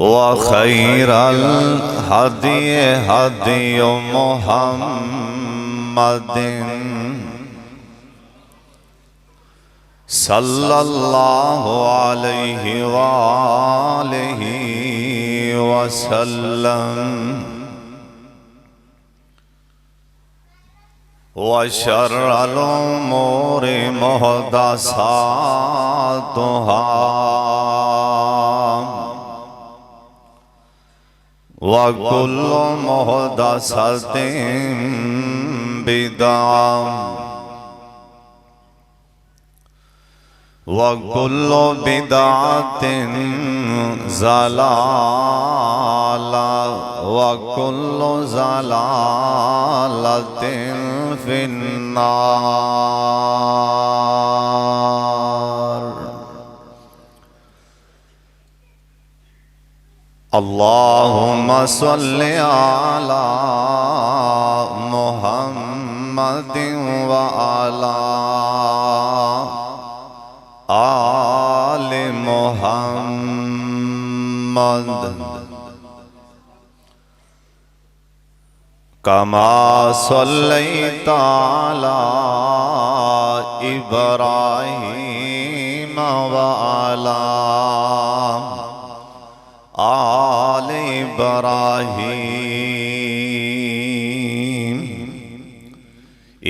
वखैरल हदी हदी मुहम्मदिन सल्लल्लाहु अलैहि वालिहि वसल्लम वशर्रल उमूरि मुहदसातुहा वकुल्लु मुहदसतिन बिदअह वकुल्लु बिदअतिन ज़लालह वकुल्लु ज़लालतिन फिन्नार। अल्लाहुम्मा सल्लि अला मुहम्मदिन व अला आले मुहम्मद कमा सल्लैता अला इब्राहीम व अला आले इब्राहीम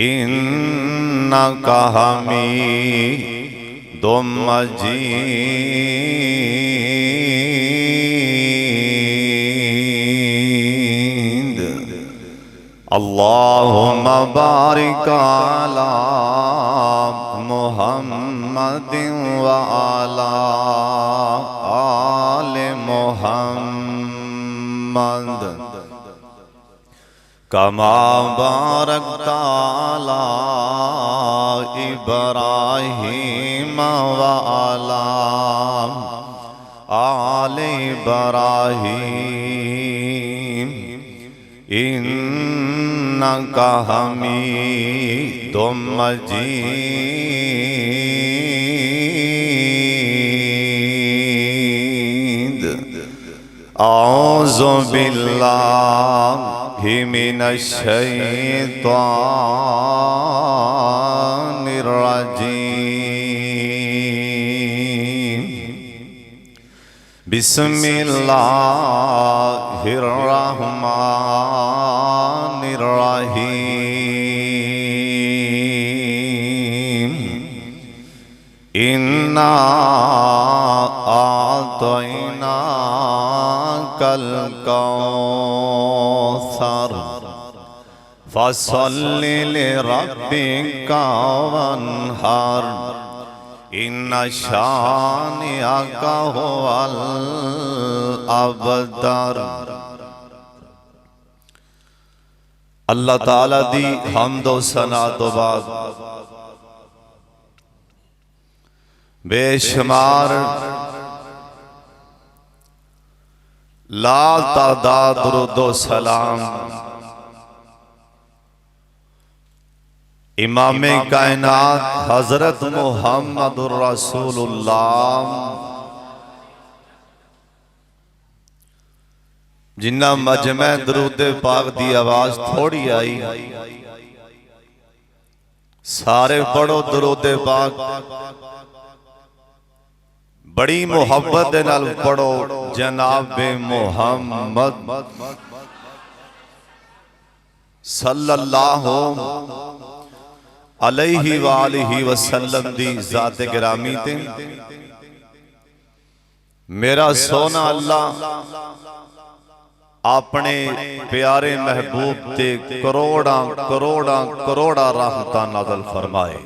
इन्नका हमीदुम मजीद। अल्लाहुम्मा बारिक अला मुहम्मदिन व अला आले मुहम्मद कमा बारकता अला इब्राहीम व अला आले इब्राहीम इन्नका हमीदुम मजीद। औज़ु बिल्लाहि मिनश शैतानिर रजीम। बिस्मिल्लाहिर रहमानिर रहीम। इन्ना आतैनाकल कौसर फसल्लि लिरब्बिका वन्हर इन्ना शानिअका हुवल अबतर। अल्लाह ताला दी हम्द व सना तो बाद बेशुमार ला तादाद दुरूद व सलाम इमामे कायनात हजरत मुहम्मदुर रसूलुल्लाह जिन्ना मजमे दरूद पाक दी आवाज थोड़ी आई, सारे पढ़ो दरूद पाक बड़ी मुहब्बत दे नाल पढ़ो। जनाबे मुहम्मद सल्लल्लाहु अलैहि वालिहि वसल्लम दी ज़ात गिरामी ते मेरा सोना अल्लाह अपने प्यारे महबूब ते करोड़ा करोड़ा करोड़ा रहमतां नाज़िल फरमाए।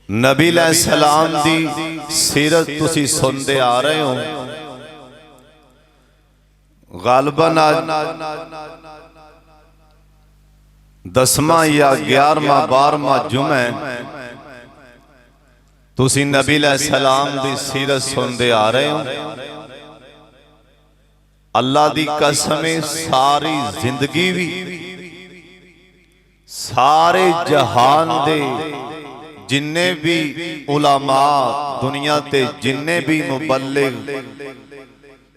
नबी अलैहिस्सलाम दी सीरत तुसी सुनते आ रहे हो। गालबन आज 10वां या 11वां 12वां जुमे तुसी नबी अलैहिस्सलाम दी सीरत सुनते आ रहे हो। अल्लाह दी कसम सारी जिंदगी भी सारे जहान दे जिन्ने भी उलमा दुनिया ते जिन्ने भी मुबल्लिग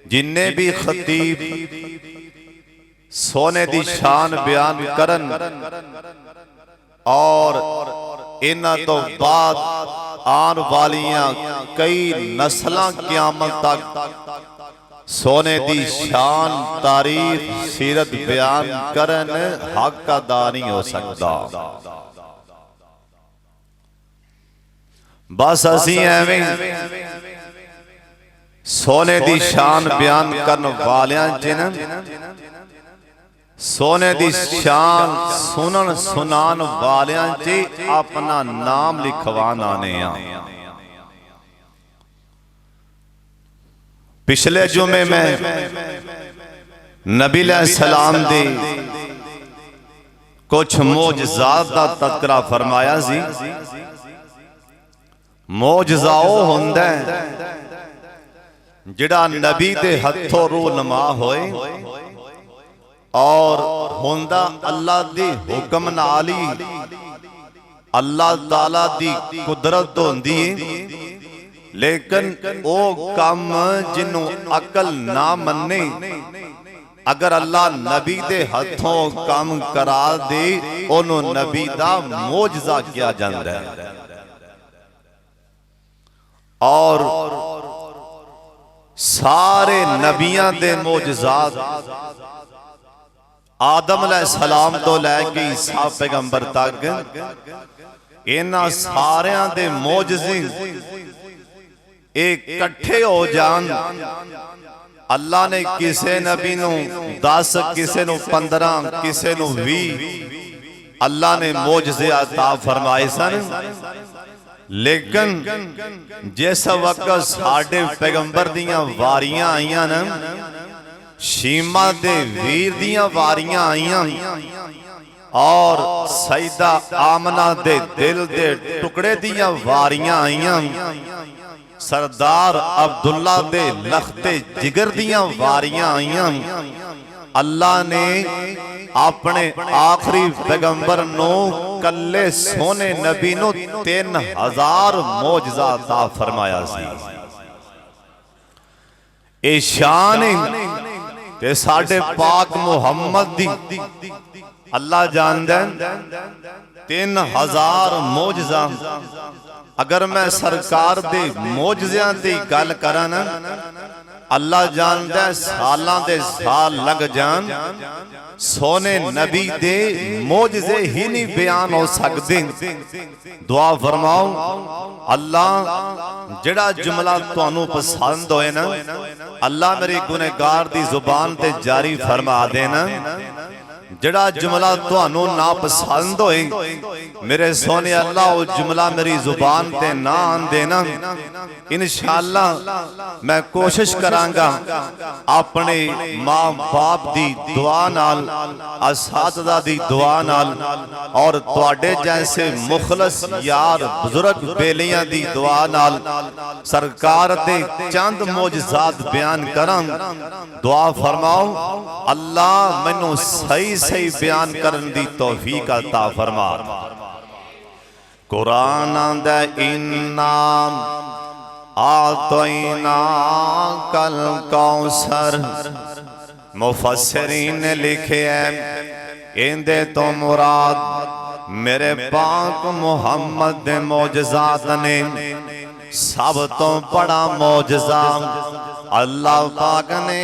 जिन्ने भी खतीब सोने दी शान बयान करन और इन्हां तो बाद आन वालियां कई नस्लां क़यामत तक सोने दी शान तारीफ सीरत बयान करन हक अदा नहीं हो सकता। बस असी एवें सोने दी शान बयान करन वालियां जिन्हां सोने दी शान सुनन सुनान वालियां च अपना नाम लिखवान आने आ। पिछले जुमे में नबी सलाम दे कुछ मोजज़ात दा तज़किरा फरमाया सी। मोजज़ा ओ हुंदा है जिहड़ा नबी दे हथों रूनमा होए और होंदा अल्लाह दी हुक्म नाल ही अल्लाह ताला दी कुदरत होंदी है। लेकिन ओ काम जिन्हों अकल ना मन्ने अगर अल्लाह नबी दे हथों काम करा दे ओनू नबी दा मोजज़ा किया जाता है। और सारे नबियां दे मोजज़ात आदम अलैहिस्सलाम तो लैके ईसा पैगंबर तक इन्हां सारियां दे मोजज़े इकट्ठे हो जान अल्लाह ने किसे नबी नू 10 किसे नू 15 किसे नू 20 अल्लाह ने मोजज़े अता फरमाए सन। लेकिन जिस वक्त साडे पैगंबर दियां वारियां आईयां न शीमा दे वीर दियां वारियां आईयां और सईदा आमना दे दिल दे टुकड़े दियां वारियां आईयां सरदार अब्दुल्ला दे लखते जिगर दियां वारियां आईयां अल्लाह ने अपने आखिरी पैगंबर नो कल्ले सोने नबी नो 3000 मोजज़ा अता फरमाया सी। ए शान ते साडे पाक मुहम्मद दी अल्लाह जानदा 3000 मोजज़ा। अगर मैं सरकार दे मोजज़ियां दी गल करा ना अल्लाह जानदा सालां दे साल लग जान सोने नबी दे मोजज़े ही नहीं बयान हो सकते। दुआ फरमाओ अल्लाह जिहड़ा जुमला तुहानू पसंद होए ना अल्लाह मेरी गुनहगार दी जुबान ते जारी फरमा देना। जिहड़ा जुमला तुहानू ना पसंद होए मेरे सोने अल्लाह वो जुमला मेरी जुबान ते ना आन देना। इंशाअल्लाह मैं कोशिश करांगा अपने मां बाप दी दुआ नाल असातिज़ा दी दुआ नाल और तुहाडे जैसे मुखलस यार बुजुर्ग बेलियां दी दुआ नाल सरकार दे चंद मोजज़ात बयान करां। दुआ फरमाओ अल्लाह मैनू सही सही बयान करन दी तौफीक अता फरमा। कुरान आंदा इन्ना आतैना कल कौसर मुफस्सिरीन ने लिखे है इंदे तो मुराद मेरे पाक मुहम्मद दे मोजज़ात ने। सब तो बड़ा मोजज़ा अल्लाह पाक ने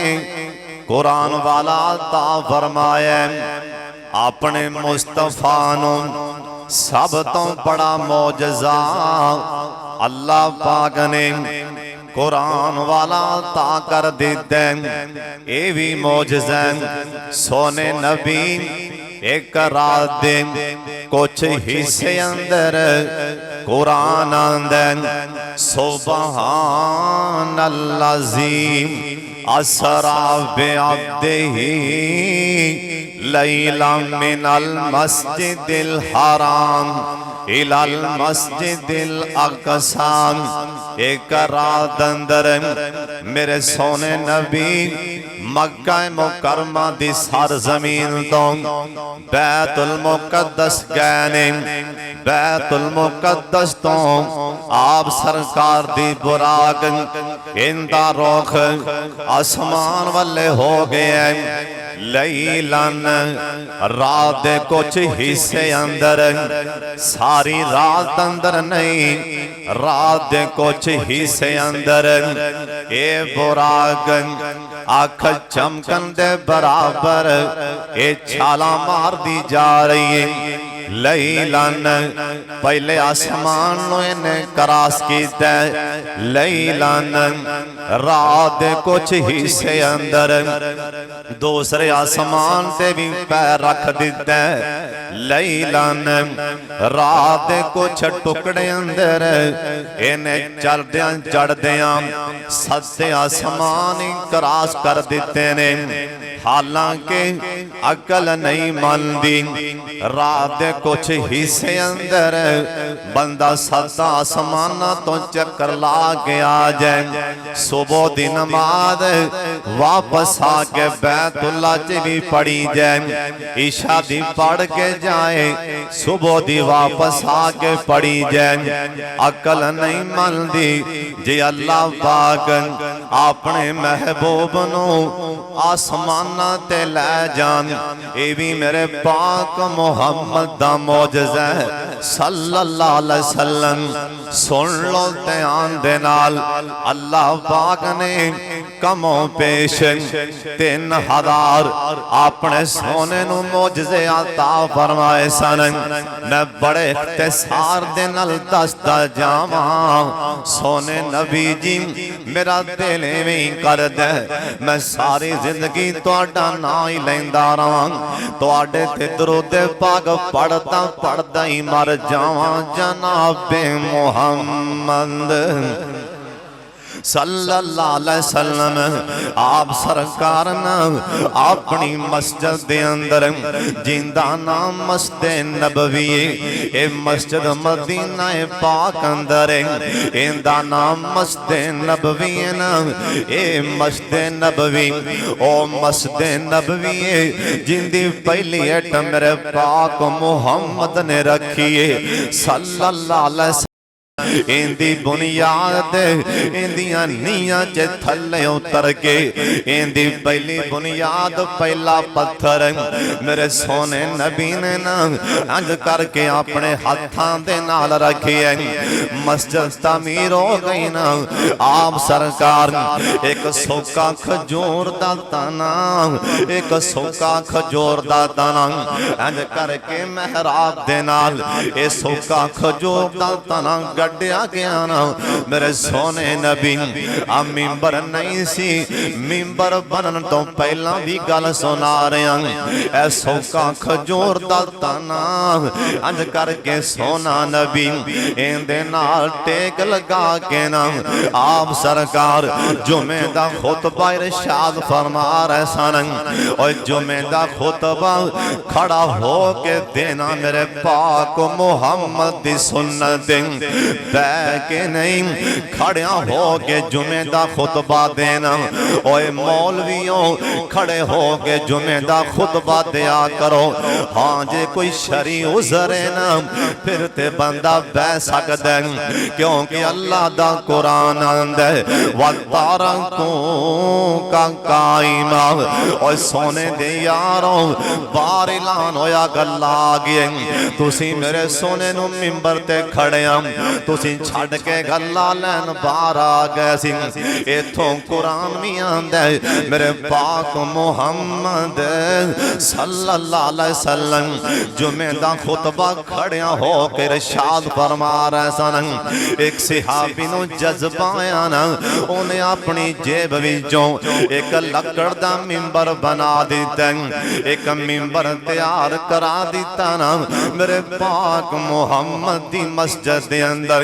कुरान वाला अता फरमाया अपने मुस्तफा नु। सब तो बड़ा मोजज़ा अल्लाह पाक ने कुरान वाला अता कर दिता। ये भी मोजज़ा सोने नबी एक रात दे कुछ हिस्से अंदर कुरान अंदर सुबहानल्लाज़ी असरा बिअब्दिही लैला मिनल मस्जिदिल हराम इलल मस्जिदिल अक़सा। एक रात अंदर मेरे सोने नबी मक्का मुकरमा दी सर जमीन तो बैतुल मुकद्दस गए ने। बैतुल मुकद्दस तो आप सरकार दी बुराक इंदा रुख आसमान वाले हो गए। लैलन रात दे कुछ हिस्से अंदर, सारी रात अंदर नहीं, रात दे कुछ हिस्से अंदर ए बुराक अख चमकन दे बराबर ए छाला मार दी जा रही है। लैलन पहले आसमान ने क्रॉस किया, लैलन रात दे कुछ हिस्से अंदर दूसरे आसमान से भी पैर रख दिता। लैलन रात दे कुछ टुकड़े अंदर इन्हें चढ़द्या चढ़द्या सत्ते आसमान ही क्रॉस कर दिते ने। हालांकि अकल नहीं मनदी, रात दे कुछ हिस्से अंदर बंदा सत्ता आसमाना तो चक्कर ला के आ जाए, सुबह दी नमाज वापस आके बैतुल्ला च भी पढ़ी जाए, ईशा दी पढ़ के जाए, सुबह दी वापस आके पढ़ी जाए। अकल नहीं मनदी जे अल्लाह पाक अपने महबूब नू आसमान ते लै जान। ये भी मेरे पाक मुहम्मद दा मौजज़ा है सल्लल्लाहु अलैहि वसल्लम। सुन लो ध्यान दे नाल, अल्लाह पाक ने कमो पेश 3000 अपने सोने नू मौजज़े अता फरमाए सन। मैं बड़े इख्तिसार दे नाल दसदा जावां, सोने नबी जी मेरा दिल इवें कर दे मैं सारी जिंदगी तुहाडा ना ही लैंदा रहां, तुहाडे ते दरूद पाक पढ़दा पढ़दा ही मर जावां। जनाबे मुहम्मद सल्लल्लाहु अलैहि वसल्लम आप सरकार ने अपनी मस्जिद दे अंदर जिंदा नाम मस्जिद नबवी, ए मस्जिद मदीना पाक अंदर इंदा नाम मस्जिद नबवी है ना। ए मस्जिद नबवी ओ मस्जिद नबवी है जिंदी पहली एट मेरे पाक मुहम्मद ने रखी है सल्लल्लाहु अलैहि वसल्लम। इंदी बुनियाद इंदियां नीयां च थले उतर के इंदी पहली बुनियाद पहला पत्थर मेरे सोने नबी ने ना अंज करके अपने हाथां दे नाल रखे। मस्जिद तमीर हो गई ना, आप सरकार एक सोका खजूर दा तना, एक सोका खजूर दा तना अंज करके मेहराब दे नाल ए सोका खजूर दा तना गड्ढिया गया ना। मेरे सोने नबी आ मिंबर नहीं सी, मिंबर बनन तो पहला भी गल सुना रहा ऐ सोका खजूर दा तना अंज करके सोना नबी इंदे नाल टेक लगा के ना आप सरकार जुमे दा खुतबा इरशाद फरमा रहे सन। और जुमे दा खुतबा खड़ा हो के देना मेरे पाक मुहम्मद दी सुन्नत के नहीं, खड़िया हो के जुमे दा खुतबा देना। ओए मौलवियों खड़े हो के जुमे दा खुतबा दिया करो। हाँ जे कोई शरी उजरे ना फिर ते बंदा बह सकदा है, क्योंकि अल्लाह दा कुरान आंदा है वतारा को का कायमा। और सोने दे यारों बार ऐलान होया गल्ला आ गई, तुसी मेरे सोने नु मिंबर ते खड़े आ, तुसी छड़ के गल्ला लैन बाहर आ गए सी। इथों कुरान भी आंदा है मेरे पाक मुहम्मद सल्लल्लाहु अलैहि वसल्लम जुमे दा खुतबा खड़िया हो के इरशाद फरमा रहे सन। एक सहाबी नु जज्बा आया ना, उन्हें अपनी जेब विचों एक लकड़ दा मिंबर बना दिता, एक मिंबर तैयार करा दिता ना। मेरे पाक मुहम्मद दी मस्जिद दे अंदर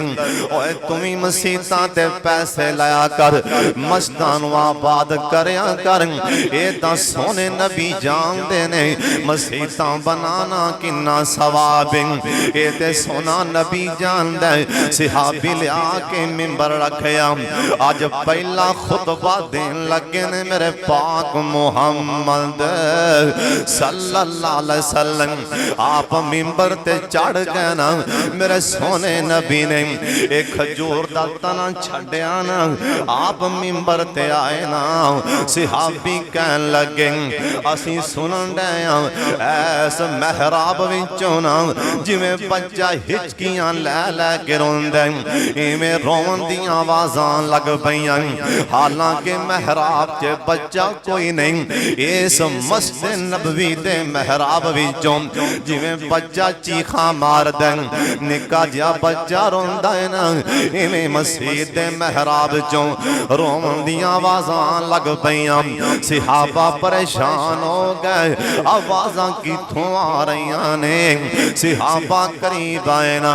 ओए तुमी मसीतां ते पैसे लाया कर, मस्जिदां नूं आबाद करया कर। ये तां सोने नबी जानदे ने मसीतां बनाना किन्ना सवाब है। ये ते सोना नबी जानदा है। सहाबी लिया के मिंबर रखया, अज पहला खुतबा देन लगे ने मेरे पाक मुहम्मद सल्लल्लाहु अलैहि वसल्लम। आप मिंबर ते चढ़ गए ना, मेरे सोने नबी ने एक खजूर दा तना छड्या ना, आप मिंबर ते आए ना। सहाबी कहन लगे असी सुनन डे ऐस महराब विचों ना जिवें बच्चा हिचकियां लै लै के रोंदा, इवें रोवन दी आवाज़ां लग पईयां। हालांकि महराब च बच्चा कोई नहीं, इस मस्जिद नबवी दे महराब विचों जिवें बच्चा चीखा मारदा, निक्का जिहा बच्चा रोंदा है ना, इवें मस्जिद दे महराब चों रोवन दी आवाज़ां लग पईयां। सहाबा परेशान हो गए, आवाज़ां कित्थों आ रहीआं ने। सहाबा करीब आए ना,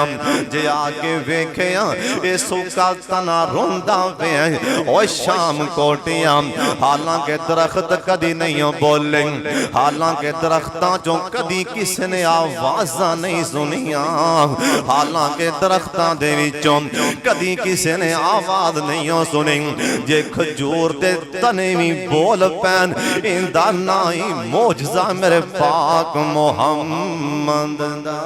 जे आके वेखिया ये सुक्का तना रोंदा पिया। ओ शाम कोटिया, हालांकि दरख्त कदी नहीं बोले, हालांकि दरख्तां चों कदी किसी ने आवाज़ां नहीं सुनिया, हालांकि दरख्तां दे विचों कदी किसी ने आवाज़ नहीं सुनी। जे खजूर दे तने भी बोल पैन, इंदा ना ही मौजज़ा मेरे पाक मुहम्मद दा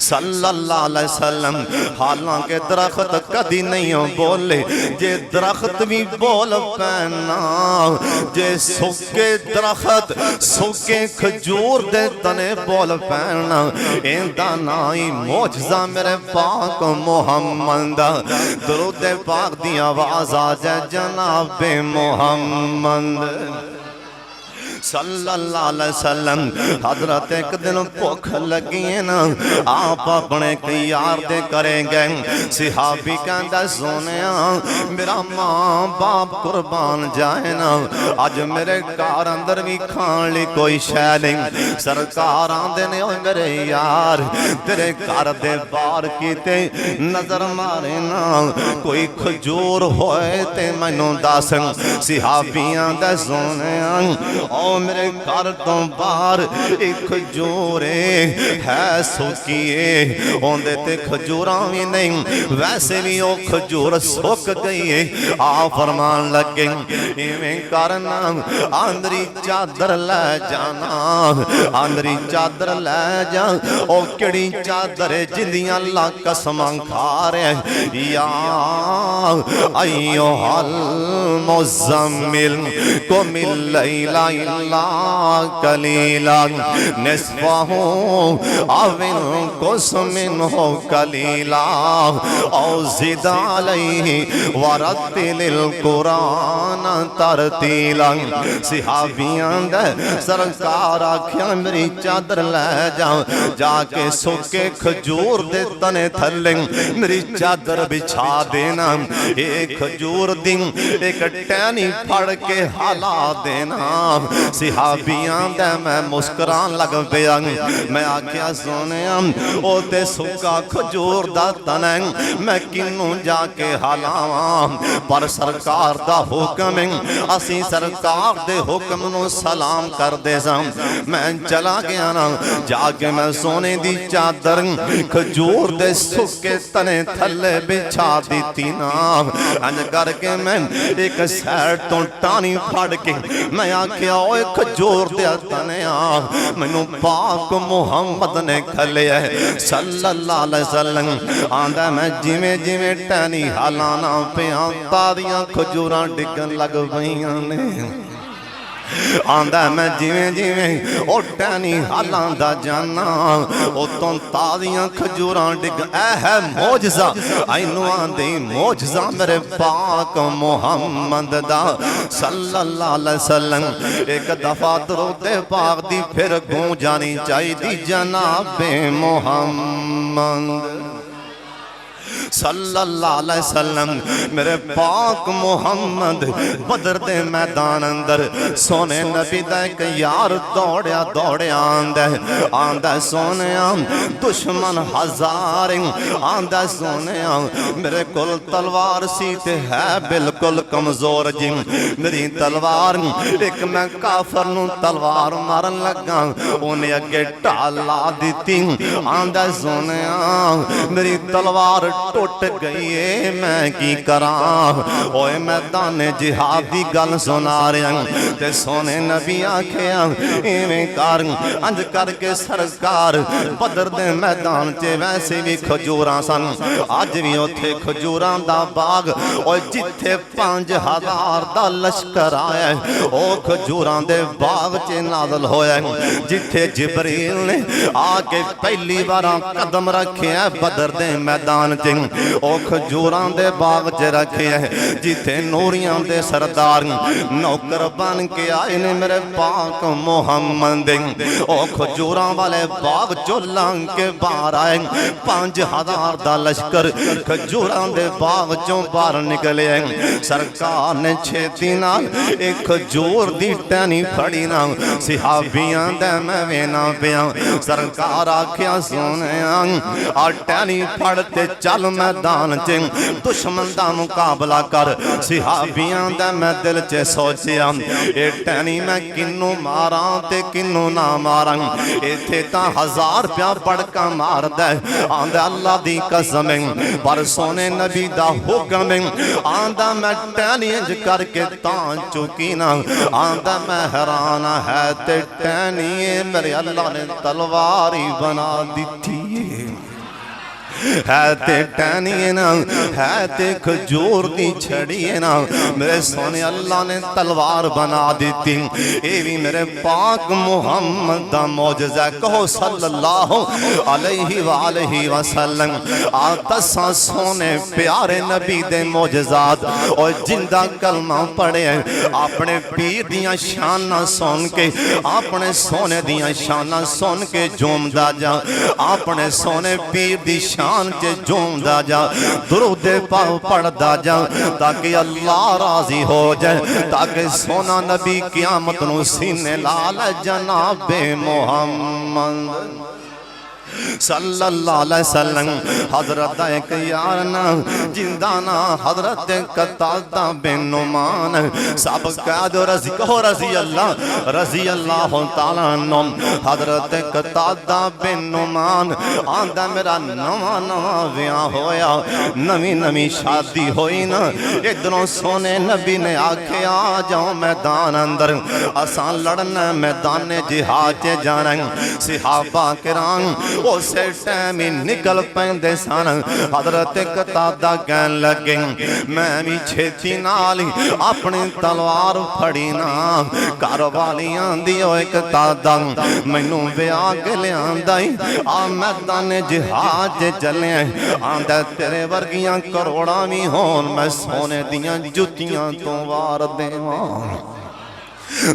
सल्लल्लाहु अलैहि वसल्लम। हालांकि दरख्त कदी नहीं बोले, जे दरख्त भी बोल पैना, जे सुके दरख्त सुके खजूर दे तने बोल पैना, इंदा ना ही मौजज़ा मेरे पाक मुहम्मद दा। दरूद पाक दी आवाज़ आ जाए जनाबे मुहम्मद सल्लल्लाहु अलैहि वसल्लम। हजरत एक दिन भुख लगी है ना, आप अपने यार दे करेंगे। सहाबी कहंदा सोनिया मेरा मां बाप कुर्बान जाए ना, अज मेरे घर अंदर भी खान ली कोई शै नहीं। सरकार आंदे ने ओ मेरे यार तेरे घर दे बाहर कीते नजर मारे ना, कोई खजूर होए ते मैनू दस। सहाबियां दा सोनिया मेरे घर तो बाहर एक खजूरे है सुकिए, ओंदे ते खजूरा भी नहीं, वैसे भी वो खजूर सुक गई है। आ फरमान लगे इवें करना, आंदरी चादर ले जाना, आंदरी चादर ले जा। ओ केड़ी चादर है जिंदियां अल्लाह कसमां खा रहे, या अय्युहल मुज़म्मिल कुमिल लैला कलीला निस्फहु अविनकुस मिन्हु कलीला औ ज़िद अलैहि वरत्तिलिल कुरान तरतीला। सहाबियां दे सरकार आख्या मेरी चादर ले जा, जाके सुके खजूर दे तने थले मेरी चादर बिछा देना। एक खजूर दी एक टहनी फड़ के हाला देना। सहाबियां दे मैं मुस्कुरान लग पिया, मैं आख्या सोनिया ओ ते सुक्का खजूर दा तन है, मैं किनू जाके हलावां। पर सरकार दा हुक्म है, असी सरकार दे हुक्म नू सलाम कर दे सां। मैं चला गया ना, जाके मैं सोने दी चादर खजूर दे सुके तने थले बिछा दी ना। अंज करके मैं एक सैड तो टानी फड़ के मैं आख्या ओए खजूर दे तनिया मैनू पाक मुहम्मद ने खलिया सल्लल्लाहु अलैहि वसल्लम। आंदा मैं जिवें जिवें टहनी हालाना पिया तादियां खजूरां डिगन लग पईयां ने। आंदा मैं जिवें जिवें ओ टहनी हालांदा जाना उतों तादियां खजूरां डिग। ऐ है मौजज़ा, आइनू आंदी मौजज़ा मेरे पाक मुहम्मद दा सल्लल्लाहु अलैहि वसल्लम। एक दफा दरूद पाक दी फिर गूंज जानी चाहिदी जनाबे मुहम्मद सल्लल्लाहु अलैहि वसल्लम मेरे पाक मुहम्मद बदर दे मैदान अंदर सोने नबी दा एक यार दौड़िया दौड़िया आंदा सोने दुश्मन हजार आंदा सोने मेरे कोल तलवार सी ते है बिल्कुल कमजोर जी मेरी तलवार एक मैं काफर नूं तलवार मारन लगा उन्हें अगे ढाल ला दी आंदा सोने मेरी तलवार टुट गई है मैं की करा ओए मैदान जिहाद दी गल सुना रहा ते सोने नबी आखिया इवें कर अंज करके सरकार बदर दे मैदान च वैसे भी खजूरां सन अज भी उत्थे खजूरां दा बाग और जिथे 5000 दा लश्कर आया ओ खजूरां दे बाग च नाज़िल होया जिथे जिबरील ने आके पहली बार कदम रखे बदर दे मैदान च ओ खजूरां दे बाग च रखे जिथे नूरियां दे सरदार नौकर बन के आए ने मेरे पाक मुहम्मद ओ खजूरां वाले बाग चो लंघ के बाहर आए 5000 दा लश्कर खजूरां दे बाग चों बाहर निकले सरकार ने छेती नाल एक खजूर दी टहनी फड़ी ना सिहाबियां दे मैं वेना पिया सरकार आख्या सोने आ टहनी फड़ ते चल मैदान च दुश्मन दा मुकाबला कर सिहाबियां दा मैं दिल च सोचिया ए टहनी मैं किन्नू मारा ते किन्नू ना मारा इथे तां 1000 रुपया पड़का मारदा आंदा अल्लाह दी कसम पर सोने नबी दा हुक्म आंदा मैं टहनी इंज करके तां चुकी ना आंदा मैं हैरान है ते टहनी मेरे अल्लाह ने तलवार ही बना दी है ते टहनी ना है ते खजूर दी छड़ी ना मेरे सोने अल्लाह ने तलवार बना दी ये भी मेरे पाक मुहम्मद दा मौजज़ा कहो सल्लल्लाहु अलैहि वसल्लम दसा सोने प्यारे नबी दे मौजज़ात और जिंदा कलमा पढ़े अपने पीर दियां शाना सुन के अपने सोने दियां शाना सुन के झूमदा जा अपने सोने पीर दी शान च झूमदा जा दुरूद पाक पढ़दा जा ताकि अल्लाह राजी हो जाए ताकि सोना नबी क़यामत नूं सीने ला ले जनाबे मुहम्मद सल्लल्लाहु अलैहि वसल्लम हजरत एक यार ना जिंदा ना हजरत कतादा बिन नुमान सब कह दो रजी अल्लाह तआला अन्हु हजरत कतादा बिन नुमान आंदा मेरा नवा नवा ब्याह होया नवी नवी शादी होई ना इधरों सोने नबी ने आखे आ जाओ मैदान अंदर असां लड़ना मैदान जिहाद च जाना सहाबा किराम उसे टाइम ही निकल पैंदे सन हजरत कतादा कहन लगे मैं भी छेती नाल अपनी तलवार फड़ी ना घर वाली आंदी ओए कतादा मैनू ब्याह के लियांदा आ मैदान जिहाद चले आंदा तेरे वर्गियां करोड़ां भी होन मैं सोने दियां जुतियां तो वार देवां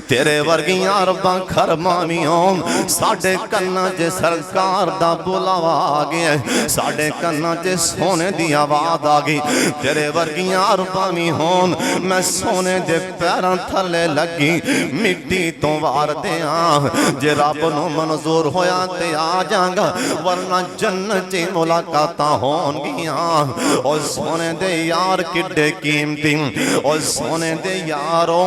तेरे वर्गियां रब्बा खरमा भी होन साडे कन्नां च सरकार दा बुलावा आ गया साडे कन्नां च सोने दी आवाज आ गई तेरे वर्गियां रब्बा भी होन मैं सोने दे पैरां थले लगी मिट्टी तो वार दियां जे रब नूं मंजूर होया ते आ जांगा वरना जन्नत च मुलाकातां होणगियां ओ सोने दे यार किड्डे कीमती ओ सोने दे यारो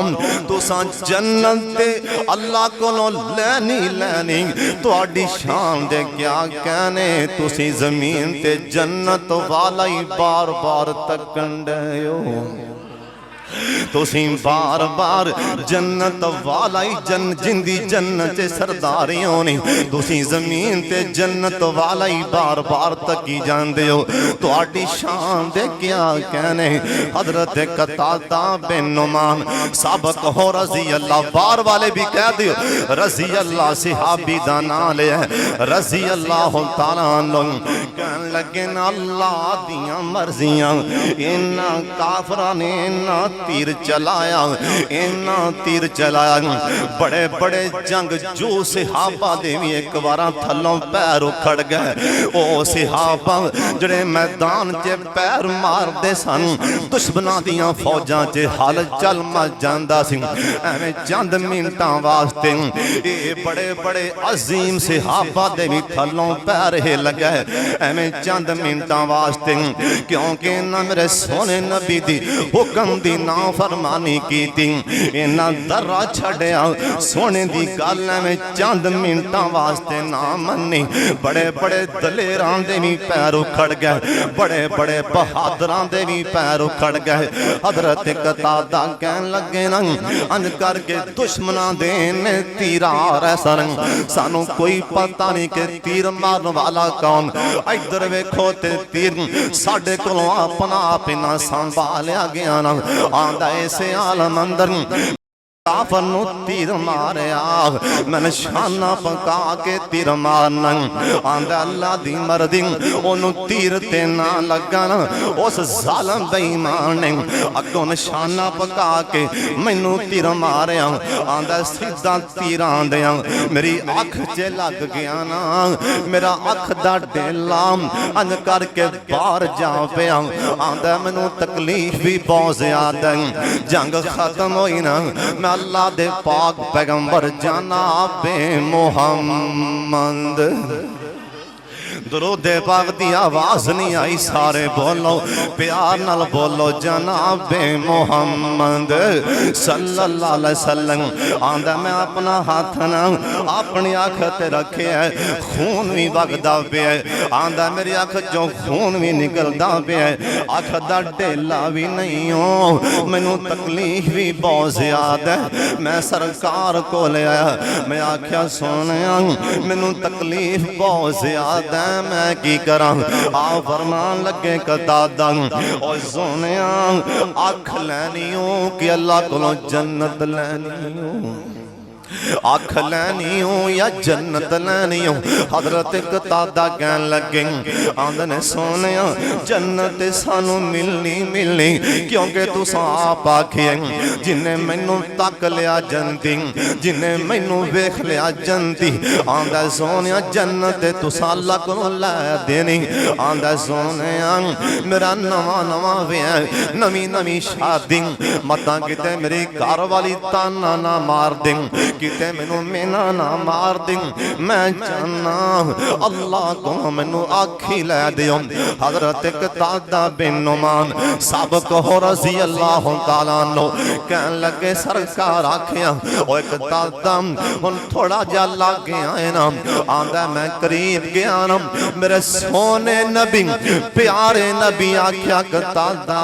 तुसां जन्नत ते अल्लाह कोलों लैनी तुहाडी शान दे क्या कहने तुसी जमीन ते जन्नत वाला ही बार बार तकन डे हो तुसी बार बार जन्नत वाला ही जिंदी जन्नत सरदारी होनी तुसी जमीन ते जन्नत वाला ही बार बार तकी जांदे हो तुहाडी शान दे क्या कहने हजरत कतादा बिन नुमान सबक हो रजी अल्लाह बार वाले भी कह दियो रजी अल्लाह सहाबी दा नाम ले रजी अल्लाह तआला अन्हु कहन लगे ना अल्लाह दियां मर्जियां इन्ना काफरां ने इन्ना तीर चलाया इन्ना तीर चलाया बड़े बड़े जंग जो सहाबा दे भी एक बार थल्लों पैर उखड़ गए ओ सहाबा जड़े मैदान च पैर मारदे सन दुश्मनां दियां फौजां च हाल चल मच जांदा सी एवें चंद मिनटां वास्ते ये बड़े बड़े अजीम सहाबा दे भी थल्लों पैर हिल गए एवें चंद मिनटां वास्ते क्योंकि इन्हां मेरे सोने नबी दी हुक्म दी नाफरमानी कीती इन्हां दर्रा छड्डिया सोने दी गल एवें चंद मिनटां वास्ते ना मन्नी बड़े बड़े दलेरां दे भी पैर उखड़ गए बड़े बड़े बहादुरां दे भी पैर उखड़ गए हजरत कतादा कहन लगे ना अंज करके दुश्मनां दे ने तीरा रसन सानू कोई पता नहीं कि तीर मारन वाला कौन इधर वेखो ते तीर साडे कोलों अपना आप ना संभालिया गया ना आंदा इसे आलम अंदर काफर नू तीर मारिया मैंने शाना पका के तीर मारना आंदा अल्लाह दी मर्जी ओनू तीर ते ना लगा ना उस जालिम बेईमान ने अगों निशाना पका के मैनू तीर मारिया आंदा सीधा तीर आंदिया मेरी अख च लग गया ना मेरा अख दा डेला अंज करके बाहर जा पिया आंदा मैनू तकलीफ भी बहुत ज्यादा जंग खत्म होई ना मैं अल्लाह दे पाक पैगंबर जनाबे मोहम्मद दरूद पाक दी आवाज नहीं आई सारे बोलो प्यार नाल बोलो जनाबे मोहम्मद सल्लल्लाहु अलैहि वसल्लम आंदा मैं अपना हाथ ना अपनी अख ते रखिया खून भी वगदा पिया आंदा मेरी अख चों खून भी निकलदा पिया अख दा ढेला भी नहीं हो मैनू तकलीफ भी बहुत ज्यादा मैं सरकार को ले आया मैं आख्या सोनिया मैनू तकलीफ बहुत ज्यादा मैं की करा आ फरमान लगे कतादा और सोनिया अख लैनी हो कि अल्लाह को जन्नत लैनी हो अख लैनी हो या जन्नत लैनी हो हजरत कतादा कहन लगे आंदे सोने जन्नत सानू मिलनी मिलनी क्योंकि तुसां आप आखिए जिन्हें मैनू तक लिया जनती जिन्हें मैनू वेख लिया जनती आंदा सोने जन्नत तुसां अल्लाह को लै देनी आंदा सोने मेरा नवा नवा विआह नवी नवी शादी मतां किते मेरी घर वाली ताना ना मार दे किते मैनू मेना ना मार दे मैं चाहना अल्लाह को मैनू आखी लै दियो हजरत कतादा बिन नुमान सब कहो रज़ी अल्लाह तआला अन्हु कहन लगे सरकार आखिया ओए कतादा हुन थोड़ा जा लग गया है ना आंदा मैं करीब गया ना मेरे सोने नबी प्यारे नबी आखिया कतादा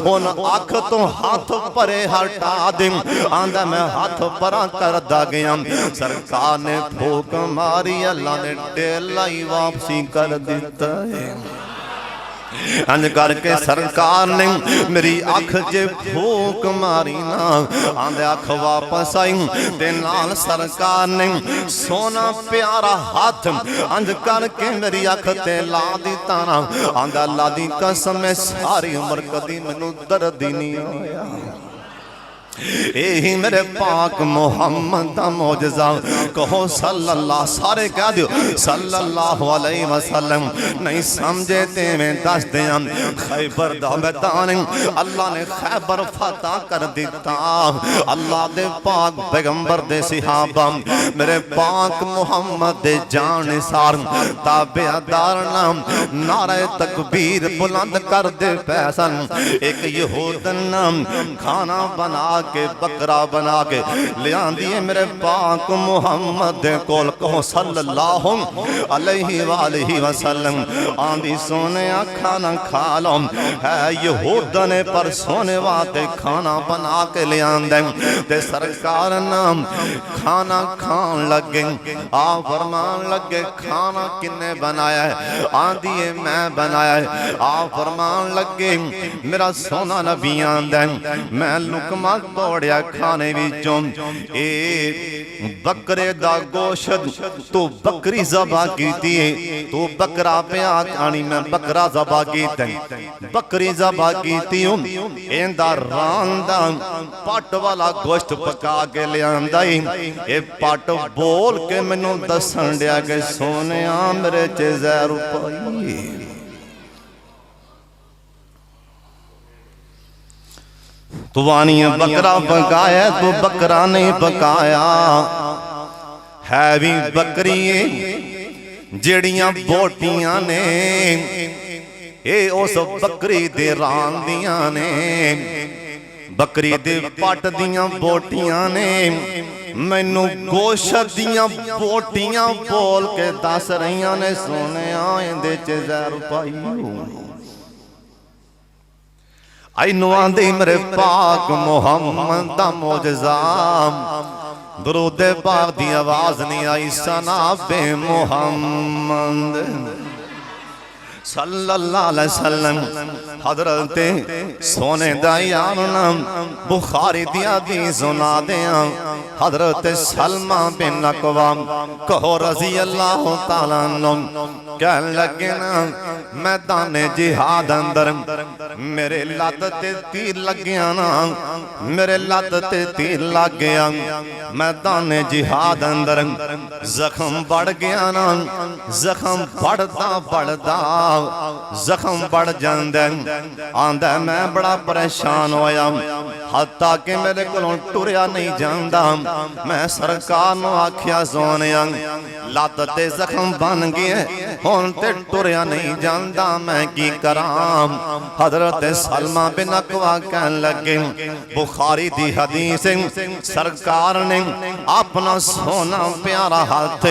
हुन अख तो हाथ परे हटा दे आंदा मैं हाथ परा करदा गया सरकार ने फूक मारी अल्लाह ने ढेला ही वापसी कर दिता है अंज करके सरकार ने मेरी अख च फूक मारी ना आंदे अख वापस आई ते नाल सरकार ने सोना प्यारा हाथ अंज करके मेरी अख ते ला दिता ना आंदा अल्लाह दी कसम है सारी उम्र कदी मैनू दर्द ही नहीं होया यही मेरे पाक मोहम्मद दा मौजज़ा कहो सल्लल्लाहु सारे कह दियो सल्लल्लाहु अलैहि वसल्लम नहीं समझे ते मैं दस दियां खैबर दा मैदान अल्लाह ने खैबर फतह कर दिता अल्लाह दे पाक पैगंबर दे सहाबा मेरे पाक मोहम्मद दे जान निसार ताबेदार नाम नारे तकबीर बुलंद कर दे पैसन एक यहूदन नाम खाना बना के बकरा बना के ले आंदी है मेरे पाक मोहम्मद कोल कहो सल्लल्लाहु अलैहि वसल्लम आंदी सोने खाना खा लो है यहूदा ने पर सोने वास्ते खाना बना के ले आंदे ते सरकार नाम खाना खान लगे आ फरमान लगे खाना किन्ने बनाया है आंदी है मैं बनाया है आ फरमान लगे मेरा सोना नबी आंदा मैं लुकमा कौड़िया खाने विचों ए बकरे दा गोश्त तू बकरी ज़बा कीती तू बकरा पिया खानी मैं बकरा ज़बा कीता बकरी ज़बा कीती इंदा रांदा पट वाला गोश्त पका के लियांदा ए पट बोल के मैनू दसन दिया कि सोने मेरे च ज़हर पाई तू वानी बकरा पकाया तू बकरा नहीं पकाया है भी बकरी जड़ियां बोटियां ने ए उस बकरी दे रान दियां ने बकरी दे पट दियां बोटियां ने मैनू गोश्त दियां बोटियां बोल के दस रही ने सोने इंदे च ज़हर पाई आई नुआंदे मेरे पाक मुहम्मद दा मोजज़ा दरूद पाक दी आवाज नहीं आई सनाबे मुहम्मद सल्लल्लाहु अलैहि वसल्लम हजरत सोने दा यार नाम बुखारी दी हदीस सुना दिया हजरत सलमा बिन अकवा कहो रज़ी अल्लाह तआला अन्हु कहन लगे ना मैदान जिहाद अंदर मेरे लत ते तीर लग्या ना मेरे लत ते तीर लग गया मैदान जिहाद अंदर जख्म बढ़ गया ना जख्म बढ़दा बढ़दा जख्म बढ़ जांदा आंदा मैं बड़ा परेशान होया हत्ता कि मेरे कोलों टुरिया नहीं जांदा मैं सरकार नूं आखिया सोने लत ते जख्म बन गए हुण ते टुरिया नहीं जांदा मैं की करां हजरत सलमा बिन अकवा कहन लगे बुखारी दी हदीस सरकार ने अपना सोना प्यारा हाथ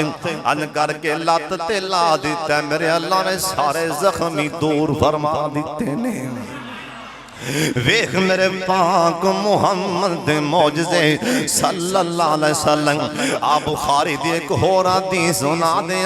अन करके लत ते ला दिता मेरे अल्लाह ने सारे जख्मी दूर फरमा दिते ने वेख मेरे पाक मुहम्मद दे मौजज़े सल्लल्लाहु अलैहि वसल्लम आ बुखारी दी एक होर हदीस सुना दे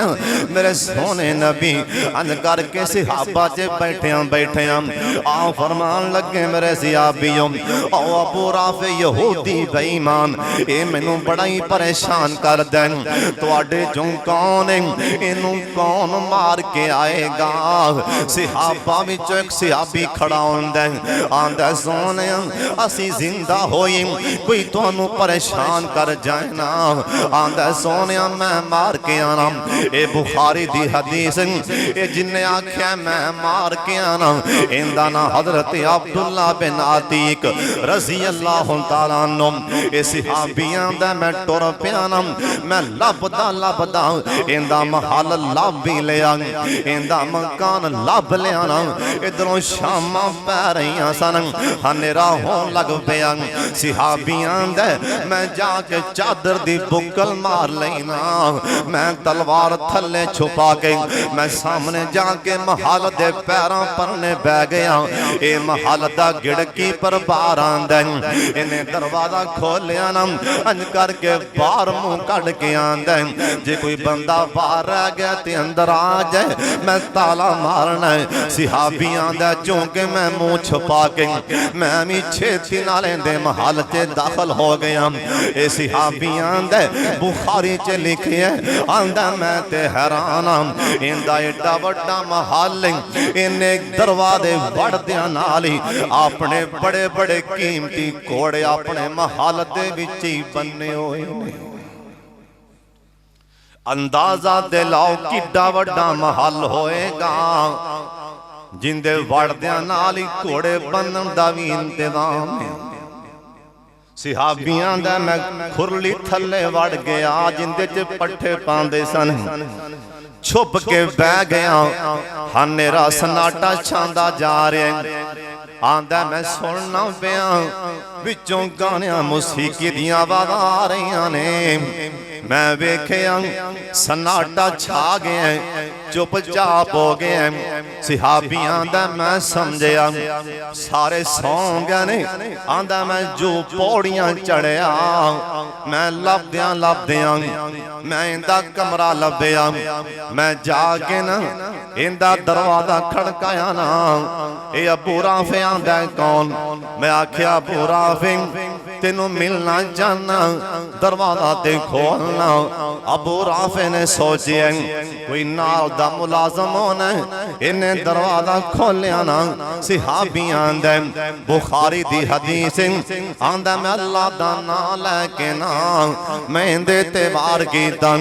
मेरे सोने नबी अन करके सहाबा च बैठे आ फरमान लगे मेरे सहाबियों ओ अबू राफे यहूदी बेईमान ए मैनू बड़ा ही परेशान कर देन तुहाडे चों कौन इनू कौन मार के आएगा सहाबा विचों एक सहाबी खड़ा हुंदा आंदा सोने असी जिंदा होई कोई तुहानू परेशान कर जाए ना आंदा सोने मैं मार के आना ए बुखारी दी हदीस ए जिन्ने आख्या मैं मार के आना इंदा ना हजरत अब्दुल्ला बिन आतीक रज़ी अल्लाह तआला अन्हु ए सहाबियां दा मैं टुर पिया ना मैं लभदा इंदा महल लभ भी लिया इंदा मकान लभ लिया ना इधरों शामां पै रही हनेरा होन लग पिया सहाबियां दे मैं जाके चादर दी बुकल मार लेना मैं तलवार थले छुपा के मैं सामने जाके महल दे पैरों परने बह गया ए महल दा गिड़की पर बाहर आंदा इन्हें दरवाजा खोलिया ना अंज करके बाहर मुंह कढ़ के आंदा जे कोई बंदा बाहर रह गया ते अंदर आ जाए मैं ताला मारना सहाबियां दा चौंके मैं मुंह छुपा के मैं भी छेती नाले दे महल च दाखिल हो गया ए सहाबियां दे बुखारी च लिखे आंदा मैं ते हैरान इंदा एडा वड्डा महल इन्ने दरवाजे वड़दियां नाल ही अपने बड़े बड़े कीमती घोड़े अपने महल दे विच ही बन्ने होए ने अंदाजा दे लाओ किड्डा वड्डा महल होएगा जिंदे वड़दियां नाल ही घोड़े बनन दा भी इंतजाम है सहाबियां दा मैं खुरली थले वड़ गया जिंदे च पट्ठे पांदे सन छुप के बह गया हनेरा सन्नाटा छांदा जा रहा आंदा मैं सुनना पिया विचों गानियां मौसीकी दियां आवाज़ां आ रही ने मैं वेख्या सन्नाटा छा गया चुपचाप हो गए सहाबियां दा मैं समझया सारे सौ गए ने आंदा मैं जो पौड़ियां चढ़िया मैं लभदियां मैं इंदा कमरा लभया मैं जाके ना इंदा दरवाजा खड़काया ना ए अबू राफे आंदा कौन मैं आख्या अबू राफे तेनू मिलना चाहना, दरवाजा ते खोलना। अबू राफे ने सोचिया कोई नाल दा मुलाजम होना, इन्हें दरवाजा खोलिया ना। सहाबी आंदा बुखारी दी हदीस आंदा मैं अल्लाह दा नाम लैके ना मैं इंदे ते वार कीता,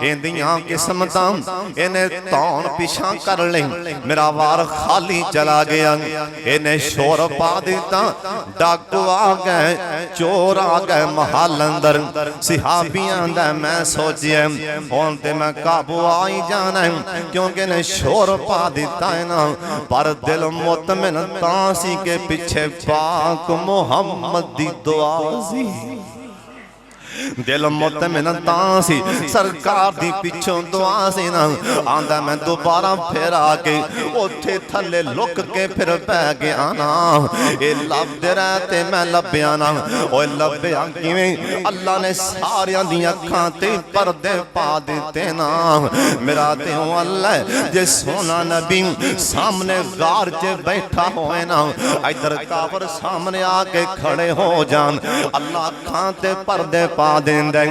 इंदियां किस्मतां इन्हें तौन पिछा कर ले, मेरा वार खाली चला गया। इन्हें शोर पा दिता, डाकू आ गए, चोर आ गए महल अंदर। सहाबियां दा मैं सोचिया हुण ते मैं काबू आ ही जाना है, क्योंकि इन्हें शोर पा दिता है ना। पर दिल मुतमिन तां सी के पिछे पाक मुहम्मद दी दुआ सी। दिल मुतमिन तां सी सरकार दी पिछों दुआ सी ना। आंदा मैं दोबारा फिर आके उथे थले लुक के फिर पै गया ना। ये लभदे रह ते मैं लभ्या ना। ओए लभ्या किवें? अल्लाह ने सारियां दी अखां ते पर्दे पा दिते ना। मेरा ते अल्लाह जे सोना नबी सामने गार च बैठा होए ना, इधर काफर सामने आके खड़े हो जान, अल्लाह अखां ते पर्दे पा देंदा।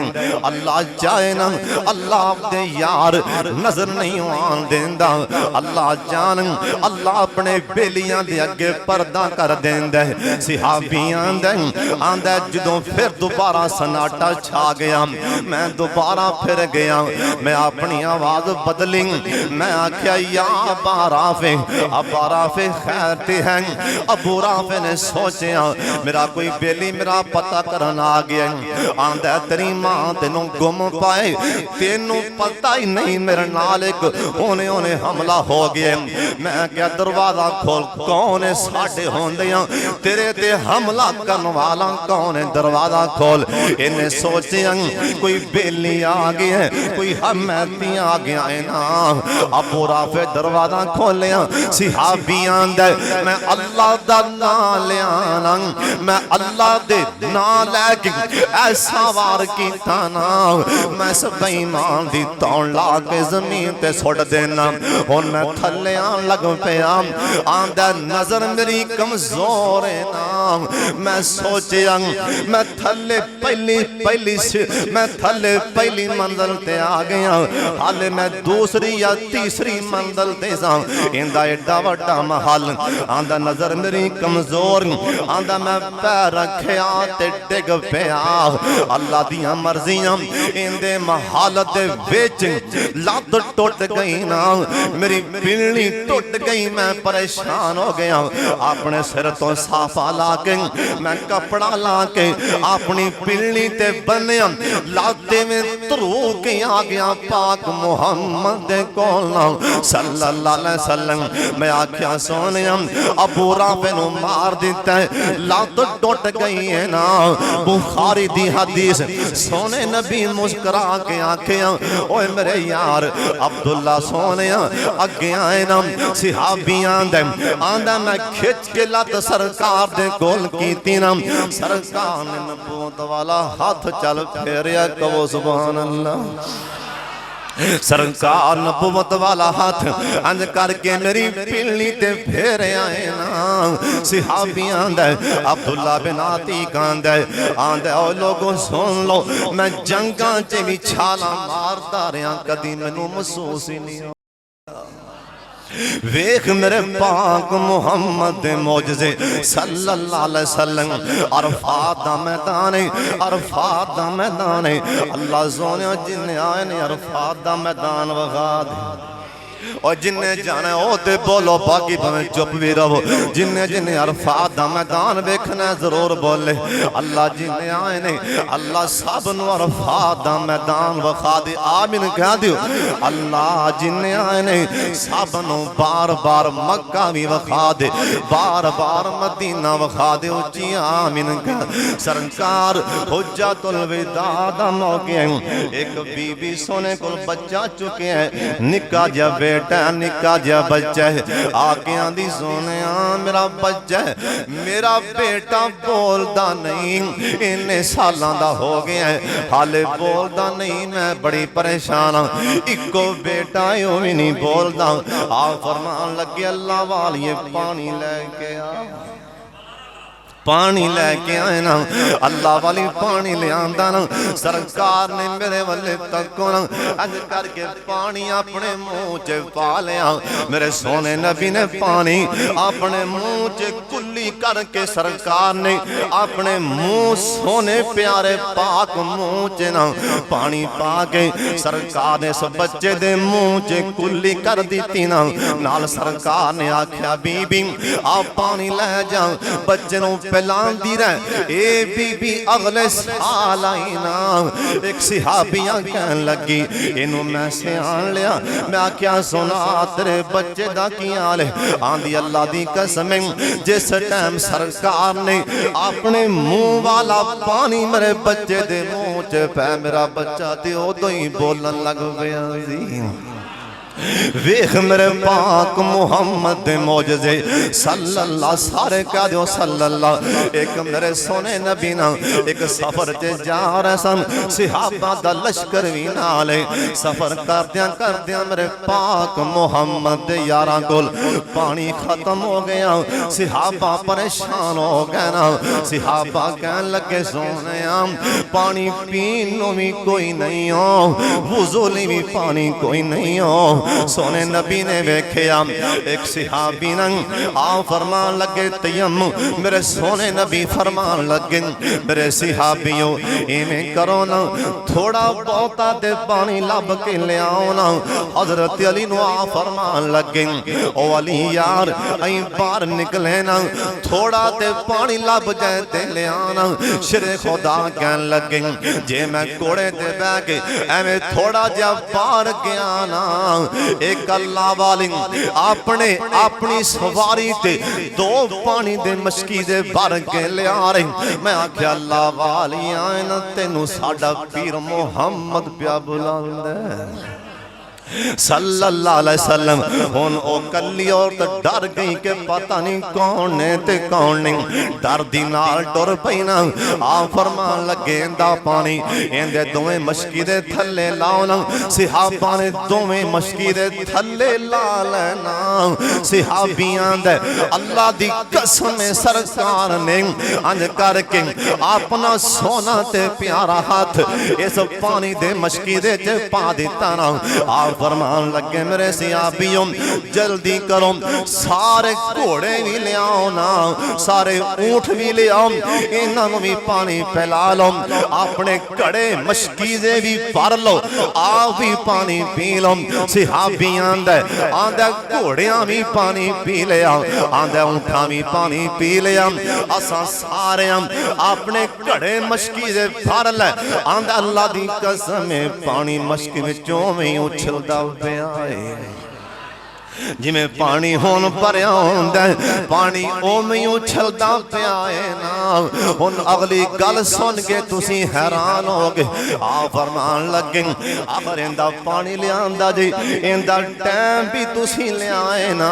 अल्लाह चाहे ना अल्लाह दे यार नजर नहीं आन देंदा। अल्लाह जान अल्लाह अपने बेलियां दे अगे पर्दा कर देंदा। सहाबी आंदा जदों फिर दोबारा सन्नाटा छा गया, मैं दोबारा फिर गया, मैं अपनी आवाज बदली, मैं आख्या या अबा राफे, अबा राफे खैर ते है। अबू राफे ने सोचा मेरा कोई बेली मेरा पता करन आ गया। आंदा तेरी मां तेनों गुम पाए, तेनों पता ही नहीं मेरे नाल एक होने होने हमला हो गया। मैं क्या दरवाजा खोल, कौन है साडे होंदियां तेरे ते हमला करने वाला कौन है, दरवाजा खोल। इन्हें सोचिया कोई बेली आ गई है, कोई हमैती आ गया है ना। अबू राफे दरवाजा खोलिया। सहाबी आंदा मैं अल्लाह दा नाम लिया ना, मैं अल्लाह दे नाम लैके ऐसा वार कीता ना, मैं सब बेईमान दी तौन ला के जमीन ते सुट देना। हुण मैं थल्ले आन लग पिया। आंदा नजर मेरी कमजोर है ना। मैं सोचिया मैं थल्ले पहली मंजिल ते आ गया, हाले मैं दूसरी या तीसरी मंजिल ते सा। इंदा एडा वड्डा महल। आंदा नजर मेरी कमजोर। आंदा मैं पैर रखिया ते डिग पिया। अल्लाह दियां मर्जियां इंदे महल दे विच लत टुट गई ना, मेरी पिंडली टुट गई, मैं परेशान हो गया। अपने सिर तो साफा ला के मैं कपड़ा ला के अपनी पिंडली ते बन्निया, लाते में धरू के आ गया पाक मुहम्मद दे कोल सल्लल्लाहु अलैहि वसल्लम। मैं आख्या सोने अबू राफे नूं मार दिता है, लत टुट गई है ना। बुखारी दी हदीस सोने नबी मुस्कुरा के आखे ओए मेरे यार अब्दुल्ला सोने अगे आए ना। सहाबी आंदा मैं खिच के लत सरकार दे कोल कीती ना। सरकार ने नबूवत वाला हाथ चल फेरिया, कहो सुभान अल्लाह। सरकार नबूवत वाला हाथ अंज करके मेरी पिंडली ते फेर आए ना। सहाबी आंदा अब्दुल्ला बिन आतीक आंदा ओ लोगों सुन लो, मैं जंगां च भी छाला मारदा रहा, कदी मैनू महसूस ही नहीं। वेख मेरे पाक मुहम्मद दे मौजज़े सल्लल्लाहु अलैहि वसल्लम। अरफात दा मैदान है, अरफात दा मैदान है। अल्लाह सोने जिन्ने आए ने अरफात दा मैदान वखा दे, और जिन्ने जाना ओ ते बोलो, बाकी भावें चुप भी रहो। जिन्ने जिन्ने अरफात दा मैदान वेखना जरूर बोले। अल्लाह जिन्ने आए ने अल्लाह सब नूं अरफात दा मैदान वखा दे, आमीन कह दियो। अल्लाह जिन्ने आए ने सब नूं बार बार मक्का भी वखा दे, बार बार मदीना वखा दे, उच्ची आमीन कह। सरकार हुज्जतुल विदा दा मौके एक बीबी सोने कोल बच्चा चुके है, निक्का जिहा बेटा निक्का जिहा बच्चा है। आके आंदी सोने मेरा बच्चा है, मेरा बेटा बोलदा नहीं, इन्ने सालां दा हो गया है, हाले बोलदा नहीं, मैं बड़ी परेशान हाँ। इको बेटा है वो भी नहीं बोलदा। आ फरमान लगे अल्लाह वालिए पानी लेके आ। पानी लैके आए ना, अल्लाह वाली पानी ले आंदा ना, सरकार ने मेरे वाले तको ना अज करके पानी अपने मुंह च पा लिया। मेरे सोने नबी ने पानी अपने मुंह च कुल्ली करके सरकार ने अपने मुंह सोने प्यारे पाक मुंह च ना पानी पा के सरकार ने इस बच्चे दे मुंह च कुल्ली कर दी ना। नाल सरकार ने आख्या बीबी आप पानी ले जा, बच्चे नूं पिलांदी रह, ए बीबी अगले साल आई ना। एक सिहाबिया कहन लगी इनू मैं सियाण लिया, मैं आख्या सुना तेरे बच्चे दा की हाल है? आंदी अल्लाह दी कसम जिस टाइम सरकार ने अपने मुंह वाला पानी मेरे बच्चे दे मुंह च पै मेरा बच्चा ते उदों ही बोलन लग पिया सी। वेख मेरे पाक मुहम्मद मौजज़े सल्लल्लाहु सारे कह दो सल्लल्लाहु। एक मेरे सोने नबी ना एक सफर च जा रहे सन, सिहाबा दा लश्कर भी नाल सफर करदियां मेरे पाक मुहम्मद यारां कोल पानी खत्म हो गया। सिहाबा परेशान हो गए ना, सिहाबा कहन लगे सोने पानी पीन नूं भी कोई नहीं हो, वुज़ू लई भी पानी कोई नहीं हो। सोने नबी ने वेख्या एक सिहाबी नंग आ फरमान लगे तयम, मेरे सोने नबी फरमान लगे मेरे सिहाबियों इवें करो ना, थोड़ा बहुता दे पानी लब के लियाओ ना। हजरत अली नु आ फरमान लगे ओ अली यार अई बाहर निकले ना, थोड़ा दे पानी लब जाए ते लियाना। शेरे खुदा कहन लगे जे मैं घोड़े ते बह के एवें थोड़ा जा बाहर गया ना, एक अल्लाह वाली अपने अपनी सवारी ते दो पानी दे मशकी दे भर के लिया रही। मैं आख्या अल्लाह वाली आए ना तेनू साडा पीर मुहम्मद प्या बुलांदा सल्लल्लाहु अलैहि वसल्लम। हुन ओ कल्ली औरत डर गई कि पता नहीं कौन ने ते कौन नहीं, डर दी नाल टुर पई ना। आ फरमान लगे इंदा पानी इंदे दोवें मशकी दे थल्ले लाओ ना। सिहाबा ने दोवें मशकी दे थल्ले ला लेना। सिहाबियां दे अल्लाह दी कसम सरकार ने अंज करके अपना सोना ते प्यारा हाथ इस पानी दे मशकी दे च पा दिता ना। आ फरमान लगे मेरे सियाबियों जल्दी करो, सारे घोड़े भी ले आओ ना, सारे ऊंट भी ले आओ, इन्हों भी पानी पिला लो, अपने घड़े मशकीजे भी भर लो, आप भी पानी पी लो। सिहाबियां आंदा घोड़ियां भी पानी पी लिया, आंदा ऊंटा भी पानी पी लिया, असा सारे अपने घड़े मशकीजे भर ले। आंदा अल्लाह दी कसम पानी मशकी विचों में उछलदा जिमें पानी हुन भरिया होंदा पानी ओवें उछलदा पिया है ना। हुन अगली गल सुन के तुसी हैरान होगे। आ फरमान लगे आखिर इंदा पानी लियांदा जी, इंदा टाइम भी तुसी लियाए ना।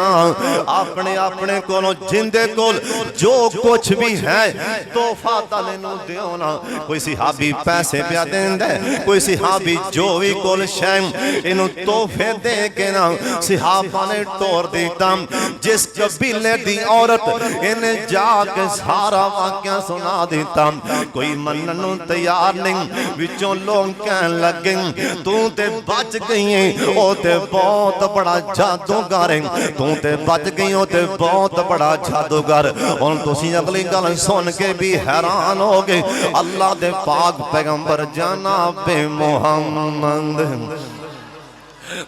अपने अपने कोलों जिंदे कोल जो कुछ भी है तोहफा तले नूं दिओ ना। कोई सिहाबी पैसे पिया देंदा, कोई सिहाबी जो भी कोल शै इनू तोहफे दे के ना सिहाबा ने तोड़ दिता। जिस कबीले दी औरत इन्हें जाके सारा वाक्या सुना दिता, कोई मनन नूं तैयार नहीं। विचों लोग कहन लगे तू ते बच गई है, ओ ते बहुत बड़ा जादूगर है, तू ते बच गई हो ते बहुत बड़ा जादूगर। हुण तुसीं अगली गल सुन के भी हैरान हो गए। अल्लाह दे पाक पैगंबर जनाबे मुहम्मद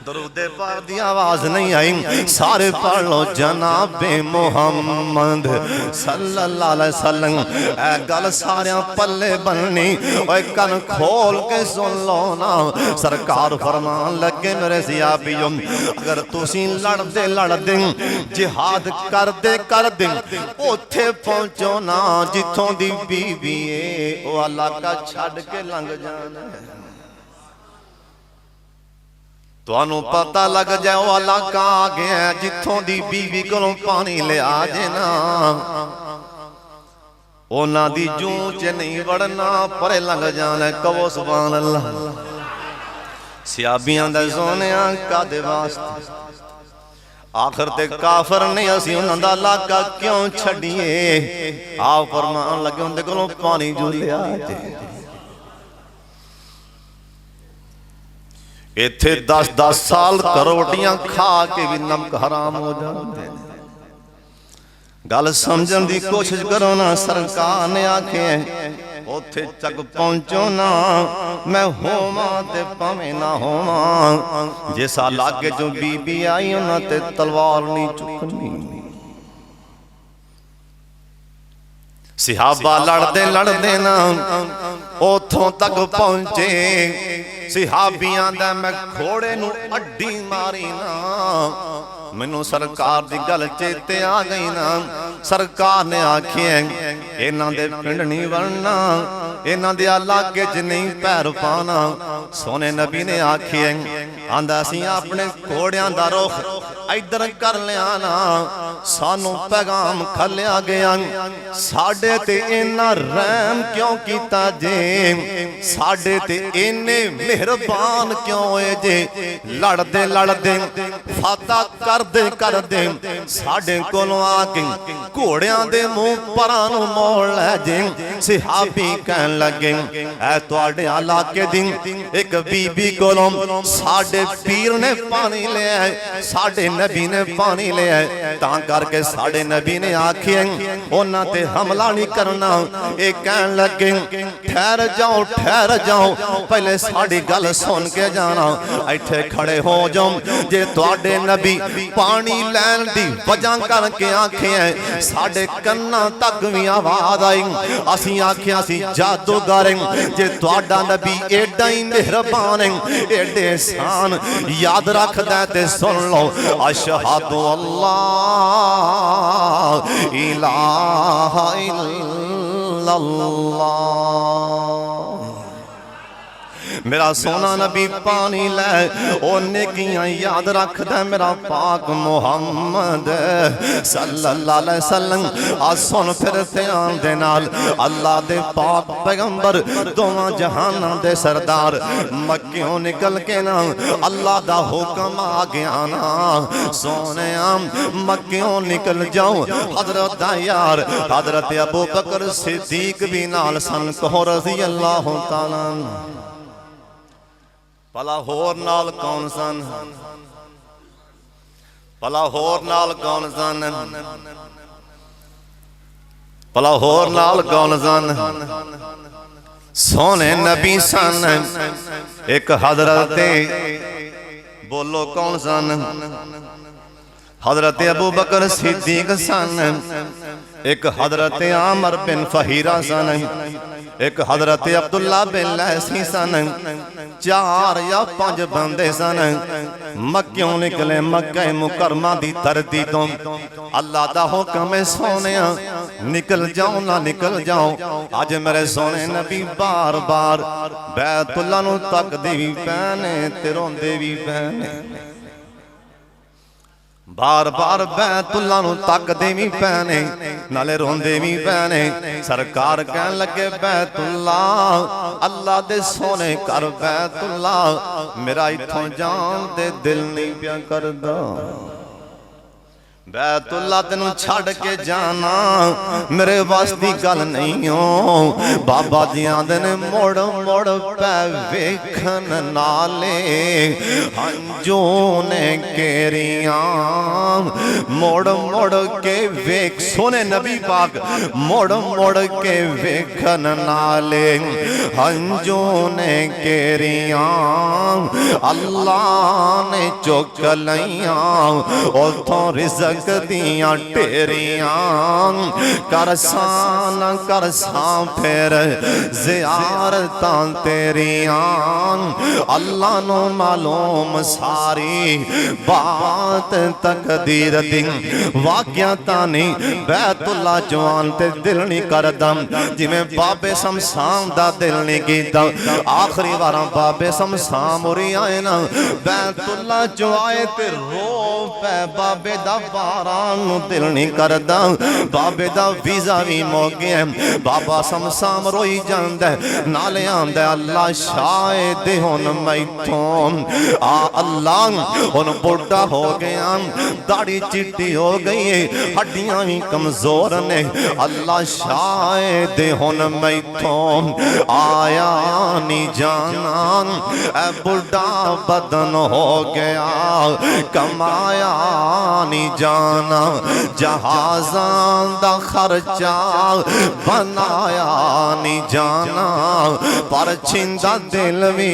दरूदे पाक दी आवाज नहीं आई, सारे पढ़ लो जनाबे मुहम्मद सल्लल्लाहु अलैहि वसल्लम। ऐ गल सारे पल्ले बननी, ओए कन खोल के सुन लो ना। सरकार फरमान लगे मेरे सियाबियों अगर तुसी लड़दे लड़दे जिहाद करदे करदे ओथे पहुंचो ना जिथों दी बीवी ए ओ इलाका छड़ के लंघ जाना। तुहानू पता लग जाए वो इलाका आ गया जिथों दी बीवी कोलों पानी लिया जे ना, उन्हां दी जूं च नहीं वड़ना परे लंघ जाना। कहो सुभान अल्लाह। सियाबियां दा सोनिया कादे वास्ते आखिर ते काफर ने असी उन्हां दा इलाका क्यों छड्डिए। आप फरमान लगे उनदे कोलों पानी जो लिया जे इत्थे 10-10 साल करोटियां खा के भी नमक हराम हो जाते। गल समझण दी कोशिश करो ना। सरकार ने आखे उथे तक पहुंचो ना, मैं होवां ते भावें ना होवां। जिस इलाके चों बीबी आई उन्हां ते तलवार नहीं चुकनी। सिहाबा लड़दे लड़दे ना उथों तक पहुंचे। सिहाबियां दा मैं घोड़े नूं अड्डी मारी ना। मैनू सरकार दी गल चेते आ गई ना। सरकार ने आखिया इन्हां दे पिंड नहीं वड़ना, इन्हां दे इलाके च नहीं पैर पाना। सोने नबी ने आखिया आंदा असीं अपने घोड़ियां दा रुख इधर कर लिया ना। सानू पैगाम खलिया गया साडे ते इन्ना रहम क्यों कीता जे, साडे ते इन्ने मेहरबान क्यों होए जे। लड़दे लड़दे फाता करदे करदे साडे कोलों आके घोड़ियां दे मुंह परां नूं मोड़ लै जे। सिहाबी कहन लगे ऐ तुहाडे इलाके दी एक बीबी कोलों साडे पीर ने पानी लिया, साडे नबी ने पानी लिया, तां करके साडे नबी ने आखिया उन्हां ते हमला नहीं करना। ये कहन लगे ठहर जाओ पहले साडी गल सुन के जाना। इत्थे खड़े हो जाओ। जे तुहाडे नबी पानी लैन दी वजह करके आखे साडे कन्नां तक भी आवाज आई, असीं आखिया असीं जादूगर। जे तुहाडा नबी एडा ही मेहरबान है, एडे एहसान याद रखदा ते सुन लो। अशहदु अल्लाह इलाहा इल्लल्लाह। मेरा सोना नबी पानी लै ओ नेकियां याद रखदा मेरा पाक मुहम्मद सल्लल्लाहु अलैहि वसल्लम। आ सुन फिर ध्यान दे नाल अल्लाह दे पाक पैगंबर दोवां जहानां दे सरदार मक्कियों निकल के ना अल्लाह दा हुक्म आ गया ना। सोनिया मक्कियों निकल जाओ। हजरत दा यार हजरत अबू बकर सिद्दीक भी नाल सन कहो रज़ी अल्लाह तआला। भला होर नाल कौन सन, भला होर नाल कौन सन, भला होर नाल कौन सन। सोने नबी सन। एक हजरत बोलो कौन सन, हजरत अबू बकर सिद्दीक सन। एक हजरत आमर बिन फहीरा सन। एक हजरत अब्दुल्ला बिन लैसी सन। 4 या 5 बंदे सन। मक्कियों निकले मक्का मुकरमा दी धरती तो। अल्लाह दा हुक्म है सोनिया निकल जाओ ना निकल जाओ। अज मेरे सोने नबी बार बार बैतुल्ला नूं तकदे भी पैने ते रोंदे भी पैने। बार बार बैतुल्ला नूं तकदे भी पैने नाले रोंदे भी पैने। सरकार कहन लगे बैतुल्ला अल्लाह दे सोने कर बैतुल्ला मेरा इत्थों जान दे दिल नहीं पिया करदा। बैतुल्ला तेनू छड़ के जाना मेरे वास दी गल नहीं हो। बाबा जी आंदे ने मुड़ मुड़ पै वेखन नाले हंजू ने केरियां। मुड़ मुड़ के वेख सोने नबी पाक मुड़ मुड़ के वेखन नाले हंजू ने केरियां। अल्लाह ने चुक लईयां उथों रिज़्क़ दियां ढेरियां। करसां फिर ज़ियारतां तेरियां। अल्लाह नू मालूम सारी बात तकदीर दी। वाक़या तानी बैतुल्ला जवान ते दिल नहीं करदा जिवें बाबे शमशान दा दिल नहीं कीता। आखिरी वारा बाबे शमशान मुरी आए ना बैतुल्ला जो आए ते रो पै बाबे दा वारा नूं दिल नहीं करदा। बाबे दा वीज़ा भी मुक गया। बाबा समसाम रोई जांदा नाले आंदा अल्लाह शायद हुण मैथों आ अल्लाह हुण बुढ़ा हो गया, दाढ़ी चिट्टी हो गई है, हड्डियां भी कमजोर ने। अल्लाह शायद हुण मैथों आया नहीं जाना। ऐ बुढ़ा बदन हो गया, कमाया नहीं जाना। जहाज़ां दा खर्चा बनाया नहीं जाना, पर छिंदा दिल भी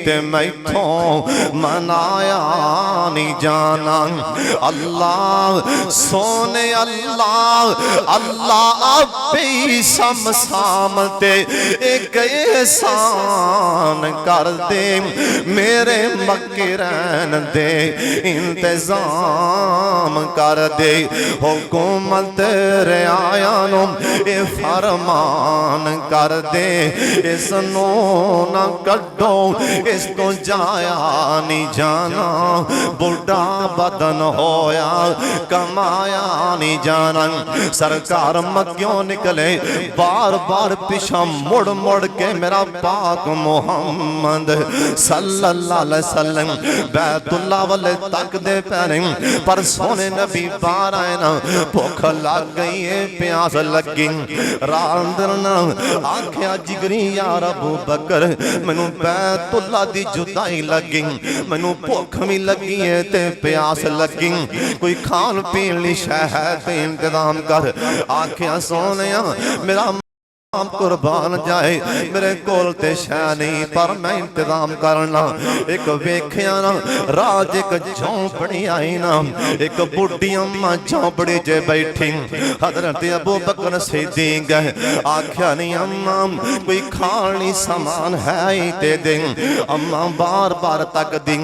ते मैथों मनाया नहीं जाना। अल्लाह सोने अल्लाह अल्लाह आपे समसाम ते एक एहसान कर दे, मेरे मक्के रहन दे इंतजाम कर दे। हुकूमत रियाया नूं ए फरमान कर दे, इसनू ना कड्डो, इस तो जाया नहीं जाना। बुढ़ा बदन होया, कमाया नहीं जाना। सरकार मक्यों निकले बार बार पिछा मुड़ मुड़ के मेरा पाक मुहम्मद सल्लल्लाहु अलैहि वसल्लम बैतुल्ला वाले तकदे पैने, पर सोने नबी बाहर आए ना। भुख लग गई है, प्यास लगी, रांदर ना आख्या जिगरी यार अबू बकर मैनू बैतुल्ला दी जुदाई लगी, मैनू भुख भी लगी है ते प्यास लगी, कोई खान पीन ली शह ते इंतजाम कर। आख्या सोने मेरा कुर्बान जाए, मेरे कोल ते शह नहीं, पर मैं इंतजाम करना। एक वेख्या ना राज एक झोंपड़ी आई ना, एक बुढ़ी अम्मा झोंपड़ी च बैठी। हजरत अबू बकर सिद्दीक आख्या नहीं अम्मा कोई खानी सामान है ही ते दे। अम्मा बार बार तक दी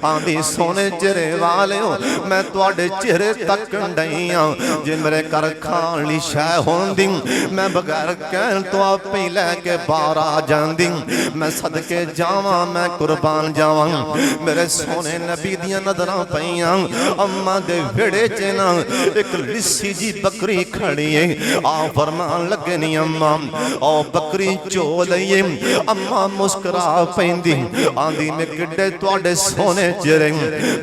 आंदी सोने चेहरे वाले हो, मैं तुहाडे चेहरे तक डई हां, जे मेरे घर खानी शह होंदी मैं बगैर तो आप ही लैके बाहर आ जांदी। मैं सदके जावा, मैं कुर्बान जावा। मेरे सोने नबी दियां नजरां पईयां। अम्मा दे वेड़े च ना एक लिस्सी जी बकरी खड़ी है। आ फरमान लगे नी अम्मा ओ बकरी चो लईए। अम्मा मुस्कुरा पैंदी आंदी मैं किड्डे तुहाडे सोने चेहरे,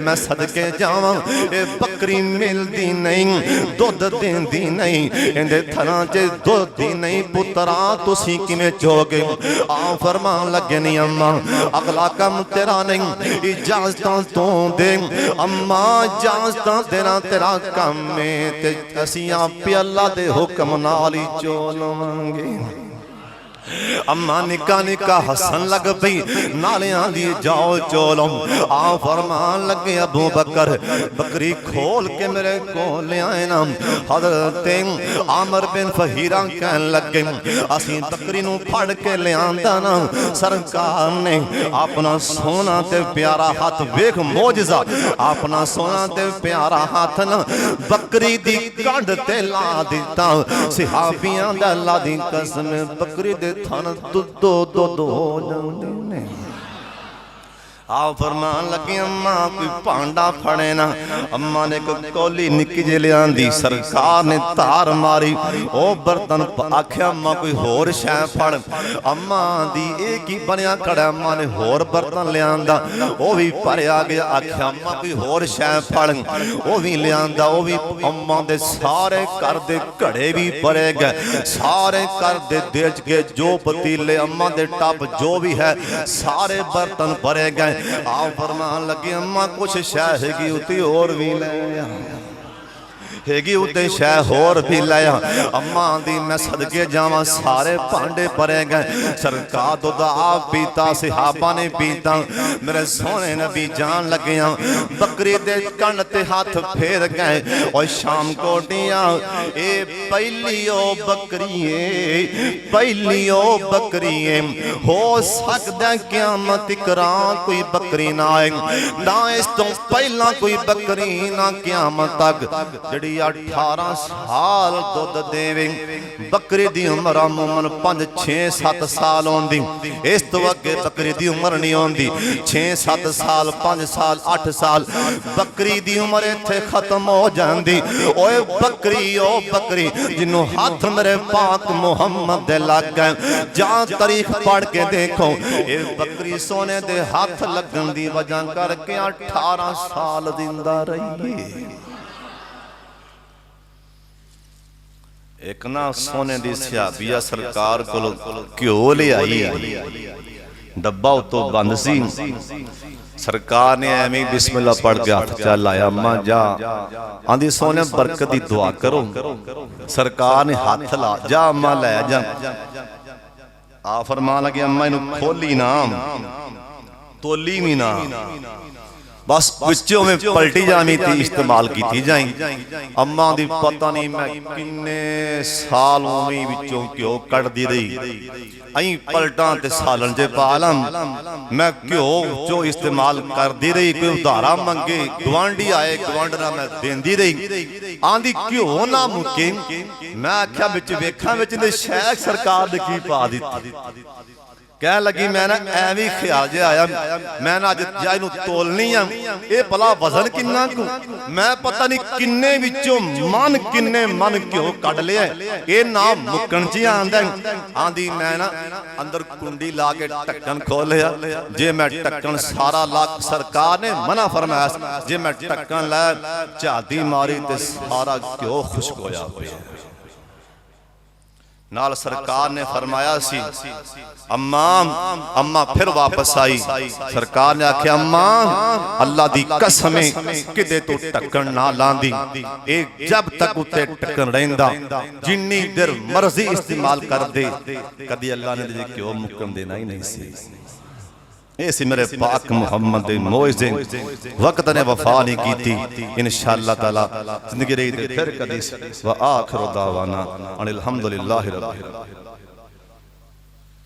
मैं सदके जावा ए बकरी मिलदी नहीं, दुध देंदी नहीं, इंदे थना च दुध ही नहीं। पुत्रा तुसी किवें चोगे? आ फरमान लगे नी अम्मा अगला कम तेरा नहीं, इजाजतां तू दे। अम्मा इजाजतां देना तेरा कम है, ते असीं आपे अल्लाह दे हुक्म नाल ही चोलवांगे। अम्मा निका निका हसन लग पई, नालियां दी जाओ चोलो। आ फरमान लगे अबू बकर बकरी खोल के मेरे को ले आए ना। हजरत आमर बिन फहीरा कहन लगे असीं बकरी नूं फड़ के ले आंदा ना, सरकार ने अपना सोना ते प्यारा हाथ वेख मौजज़ा, अपना सोना ते प्यारा हाथ ना बकरी दी कंड ते ला दिता। सहाबियां दा अल्लाह दी कसम बकरी दे थन दुद्धो दुध हो जांदे ने। आ फरमान लगे अम्मा कोई भांडा फड़े ना। अम्मा ने कोई कौली निक्की जी ले आंदी, सरकार ने धार मारी ओ बर्तन आख्या अम्मा कोई होर शै फड़। अम्मा दी एक ही बनया खड़ा, अम्मा ने होर बर्तन ले आंदा ओ भी भरिया गया। आख्या अम्मा कोई होर शै फड़, ओ भी ले आंदा ओ भी। अम्मा दे सारे घर दे घड़े भी भरे गए, सारे घर दे देज के जो पतीले अम्मा दे टब जो भी है सारे बर्तन भरे गए। आ फरमान लगे अम्मा कुछ शह हैगी उती और भी ले हैगी उते शह होर भी लाया। अम्मा दी मैं सदके जावा सारे भांडे भरे गए। सरकार दुध आप पीता, सहाबा ने पीता। मेरे सोने नबी जान लगे बकरी दे कन ते हाथ फेर गए। और शाम कोटिया ए पहली ओ बकरी पहली ओ बकरी हो सकदा क़यामत करा कोई बकरी ना आए ना, इस तो पहला कोई बकरी ना क़यामत तक। जड़ी ਜਿਹੜੀ 18 ਸਾਲ ਦੁੱਧ ਦੇਵੇ। ਬੱਕਰੀ ਦੀ ਉਮਰ ਅਮੂਮਨ 5 6 7 ਸਾਲ ਆਉਂਦੀ, ਇਸ ਤੋਂ ਅੱਗੇ ਬੱਕਰੀ ਦੀ ਉਮਰ ਨਹੀਂ ਆਉਂਦੀ। 6 7 ਸਾਲ 5 ਸਾਲ 8 ਸਾਲ ਬੱਕਰੀ ਦੀ ਉਮਰ ਇੱਥੇ ਖਤਮ ਹੋ ਜਾਂਦੀ। ਓਏ ਬੱਕਰੀ ਉਹ ਬੱਕਰੀ ਜਿਹਨੂੰ ਹੱਥ ਮੇਰੇ ਪਾਕ ਮੁਹੰਮਦ ਦੇ ਲੱਗ ਗਏ। ਜਾਂ ਤਾਰੀਖ ਪੜ੍ਹ ਕੇ ਦੇਖੋ, ਇਹ ਬੱਕਰੀ ਸੋਨੇ ਦੇ ਹੱਥ ਲੱਗਣ ਦੀ ਵਜ੍ਹਾ ਕਰਕੇ 18 ਸਾਲ ਜ਼ਿੰਦਾ ਰਹੀ ਹੈ। एक ना सोने दी सिहाबिया सरकार कोलों घ्यो ले आई, डब्बा उतो बंद सी। सरकार ने एवें बिस्मिल्लाह पढ़ के हाथ च लाया, अम्मा जा आंदी सोने बरकत दी दुआ करो। सरकार ने हाथ ला, जा अम्मा लै जा। आ फरमान लगे अम्मा इनू खोली ना तोली भी ना, बस विचों में पलटी जावी थी इस्तेमाल की जाए। अम्मा दी पता नहीं मैं किन्ने साल उवें विचों घ्यो कढ़दी रही। अई पलटा ते सालन जे पा लम मैं घ्यो जो इस्तेमाल करदी रही। कोई उधारा मंगे गवांढी आए, गवांढना मैं देंदी रही। आंदी घ्यो ना मुके, मैं आख्या विच वेखां विच ने शेख सरकार ने की पा दित्ती। कह लगी मैं ना एवं ख्याल जे आया, मैं ना अज जा इनू तोलनी आ, ये भला वजन किन्ना कु, मैं पता नहीं किन्ने विचों मन किन्ने मन घ्यो कढ़ लिया, ये ना मुकन च आंदा। आंदी मैं ना अंदर कुंडी ला के ढक्कन खोलिया, जे मैं ढक्कन सारा ला, सरकार ने मना फरमाया जे मैं ढक्कन ला झाती मारी ते सारा घ्यो खुश्क होया पिया। नाल सरकार ने फरमाया सी अम्मा, अम्मा फिर वापस आई। सरकार ने आख्या अम्मा अल्लाह दी कसम किते तू ढक्कन ना लांदी, ए जब तक उत्ते ढक्कन रहिंदा जिन्नी देर मर्जी इस्तेमाल कर दे, कदी अल्लाह ने तुझे क्यों मुकम देना ही नहीं सी। ये सी मेरे पाक मुहम्मद दे मोइज़े, वक्त ने वफा नहीं की थी। इंशाअल्लाह ताला जिंदगी रही ते फिर कदी व आखिर दावाना अनिल हम्दुलिल्लाहि रब्बिल आलमीन।